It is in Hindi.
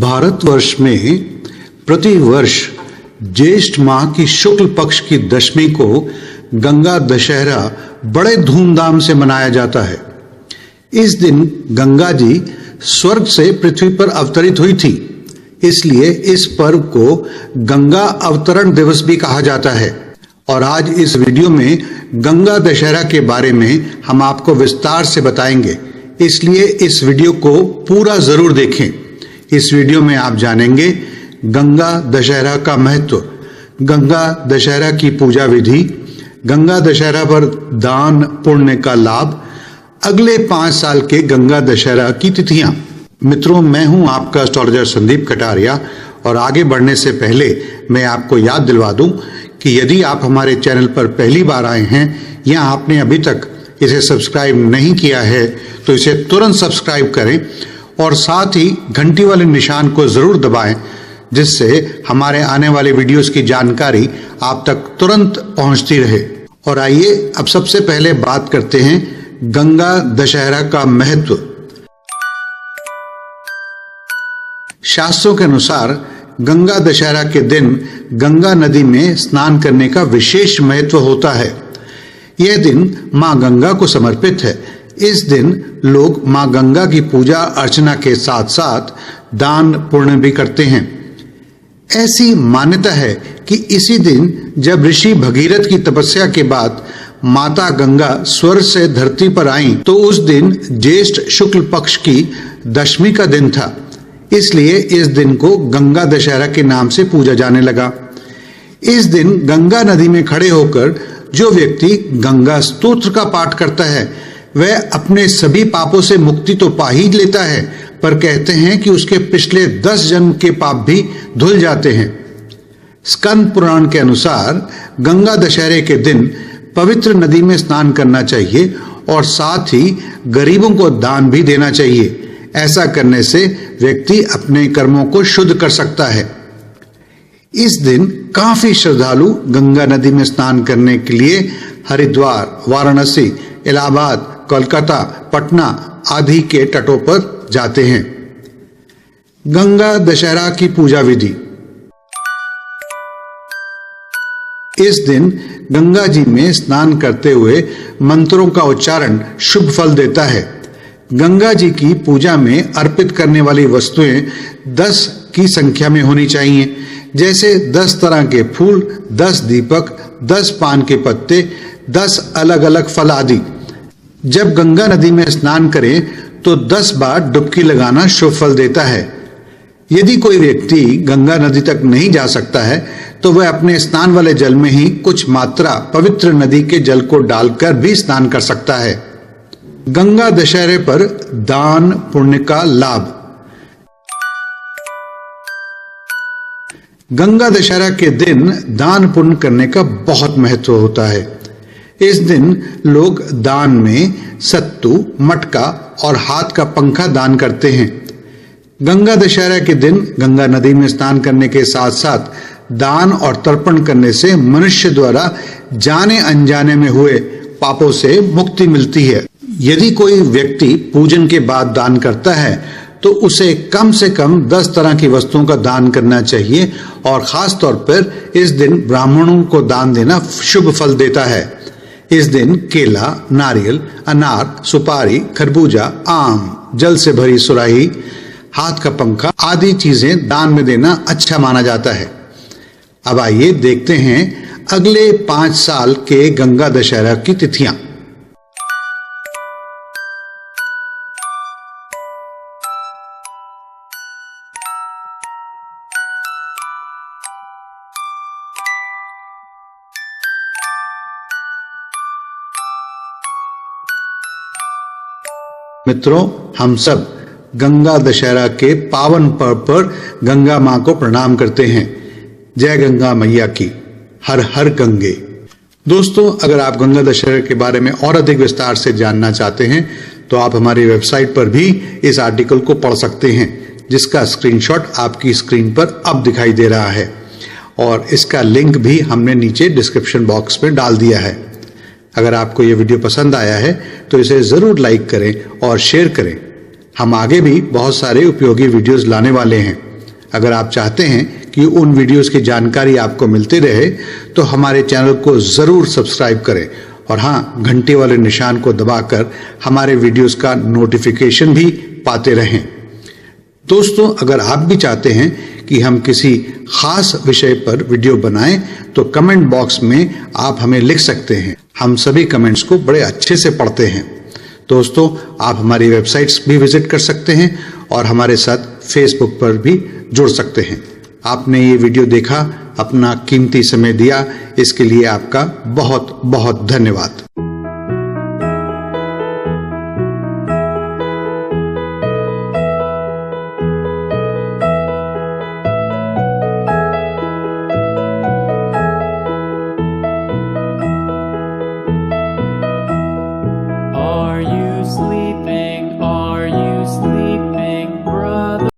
भारतवर्ष में प्रति वर्ष ज्येष्ठ माह की शुक्ल पक्ष की दशमी को गंगा दशहरा बड़े धूमधाम से मनाया जाता है। इस दिन गंगा जी स्वर्ग से पृथ्वी पर अवतरित हुई थी, इसलिए इस पर्व को गंगा अवतरण दिवस भी कहा जाता है। और आज इस वीडियो में गंगा दशहरा के बारे में हम आपको विस्तार से बताएंगे, इसलिए इस वीडियो को पूरा जरूर देखें। इस वीडियो में आप जानेंगे गंगा दशहरा का महत्व, गंगा दशहरा की पूजा विधि, गंगा दशहरा पर दान पुण्य का लाभ, अगले 5 साल के गंगा दशहरा की तिथियां। मित्रों, मैं हूं आपका एस्ट्रोलॉजर संदीप कटारिया और आगे बढ़ने से पहले मैं आपको याद दिलवा दूं कि यदि आप हमारे चैनल पर पहली बार आए हैं या आपने अभी तक इसे सब्सक्राइब नहीं किया है तो इसे तुरंत सब्सक्राइब करें और साथ ही घंटी वाले निशान को जरूर दबाएं, जिससे हमारे आने वाले वीडियोस की जानकारी आप तक तुरंत पहुंचती रहे। और आइए अब सबसे पहले बात करते हैं गंगा दशहरा का महत्व। शास्त्रों के अनुसार गंगा दशहरा के दिन गंगा नदी में स्नान करने का विशेष महत्व होता है। यह दिन मां गंगा को समर्पित है। इस दिन लोग मां गंगा की पूजा अर्चना के साथ साथ दान पुण्य भी करते हैं। ऐसी मान्यता है कि इसी दिन जब ऋषि भगीरथ की तपस्या के बाद माता गंगा स्वर्ग से धरती पर आईं, तो उस दिन ज्येष्ठ शुक्ल पक्ष की दशमी का दिन था, इसलिए इस दिन को गंगा दशहरा के नाम से पूजा जाने लगा। इस दिन गंगा नदी में खड़े होकर जो व्यक्ति गंगा स्तोत्र का पाठ करता है वह अपने सभी पापों से मुक्ति तो पा ही लेता है, पर कहते हैं कि उसके पिछले 10 जन्म के पाप भी धुल जाते हैं। स्कंद पुराण के अनुसार गंगा दशहरे के दिन पवित्र नदी में स्नान करना चाहिए और साथ ही गरीबों को दान भी देना चाहिए। ऐसा करने से व्यक्ति अपने कर्मों को शुद्ध कर सकता है। इस दिन काफी श्रद्धालु गंगा नदी में स्नान करने के लिए हरिद्वार, वाराणसी, इलाहाबाद, कोलकाता, पटना आदि के तटों पर जाते हैं। गंगा दशहरा की पूजा विधि। इस दिन गंगा जी में स्नान करते हुए मंत्रों का उच्चारण शुभ फल देता है। गंगा जी की पूजा में अर्पित करने वाली वस्तुएं 10 की संख्या में होनी चाहिए, जैसे 10 तरह के फूल, 10 दीपक, 10 पान के पत्ते, 10 अलग अलग फल आदि। जब गंगा नदी में स्नान करें तो 10 बार डुबकी लगाना शुभ फल देता है। यदि कोई व्यक्ति गंगा नदी तक नहीं जा सकता है तो वह अपने स्नान वाले जल में ही कुछ मात्रा पवित्र नदी के जल को डालकर भी स्नान कर सकता है। गंगा दशहरे पर दान पुण्य का लाभ। गंगा दशहरा के दिन दान पुण्य करने का बहुत महत्व होता है। इस दिन लोग दान में सत्तू, मटका और हाथ का पंखा दान करते हैं। गंगा दशहरा के दिन गंगा नदी में स्नान करने के साथ साथ दान और तर्पण करने से मनुष्य द्वारा जाने अनजाने में हुए पापों से मुक्ति मिलती है। यदि कोई व्यक्ति पूजन के बाद दान करता है तो उसे कम से कम 10 तरह की वस्तुओं का दान करना चाहिए और खास तौर पर इस दिन ब्राह्मणों को दान देना शुभ फल देता है। इस दिन केला, नारियल, अनार, सुपारी, खरबूजा, आम, जल से भरी सुराही, हाथ का पंखा आदि चीजें दान में देना अच्छा माना जाता है। अब आइए देखते हैं अगले 5 साल के गंगा दशहरा की तिथियां। मित्रों, हम सब गंगा दशहरा के पावन पर्व पर गंगा मां को प्रणाम करते हैं। जय गंगा मैया की, हर हर गंगे। दोस्तों, अगर आप गंगा दशहरा के बारे में और अधिक विस्तार से जानना चाहते हैं तो आप हमारी वेबसाइट पर भी इस आर्टिकल को पढ़ सकते हैं, जिसका स्क्रीनशॉट आपकी स्क्रीन पर अब दिखाई दे रहा है और इसका लिंक भी हमने नीचे डिस्क्रिप्शन बॉक्स में डाल दिया है। अगर आपको ये वीडियो पसंद आया है तो इसे जरूर लाइक करें और शेयर करें। हम आगे भी बहुत सारे उपयोगी वीडियोस लाने वाले हैं। अगर आप चाहते हैं कि उन वीडियोस की जानकारी आपको मिलती रहे तो हमारे चैनल को जरूर सब्सक्राइब करें और हाँ, घंटे वाले निशान को दबाकर हमारे वीडियोस का नोटिफिकेशन भी पाते रहें। दोस्तों, अगर आप भी चाहते हैं कि हम किसी खास विषय पर वीडियो बनाएं तो कमेंट बॉक्स में आप हमें लिख सकते हैं। हम सभी कमेंट्स को बड़े अच्छे से पढ़ते हैं। दोस्तों, आप हमारी वेबसाइट्स भी विजिट कर सकते हैं और हमारे साथ फेसबुक पर भी जुड़ सकते हैं। आपने ये वीडियो देखा, अपना कीमती समय दिया, इसके लिए आपका बहुत बहुत धन्यवाद। Are you sleeping?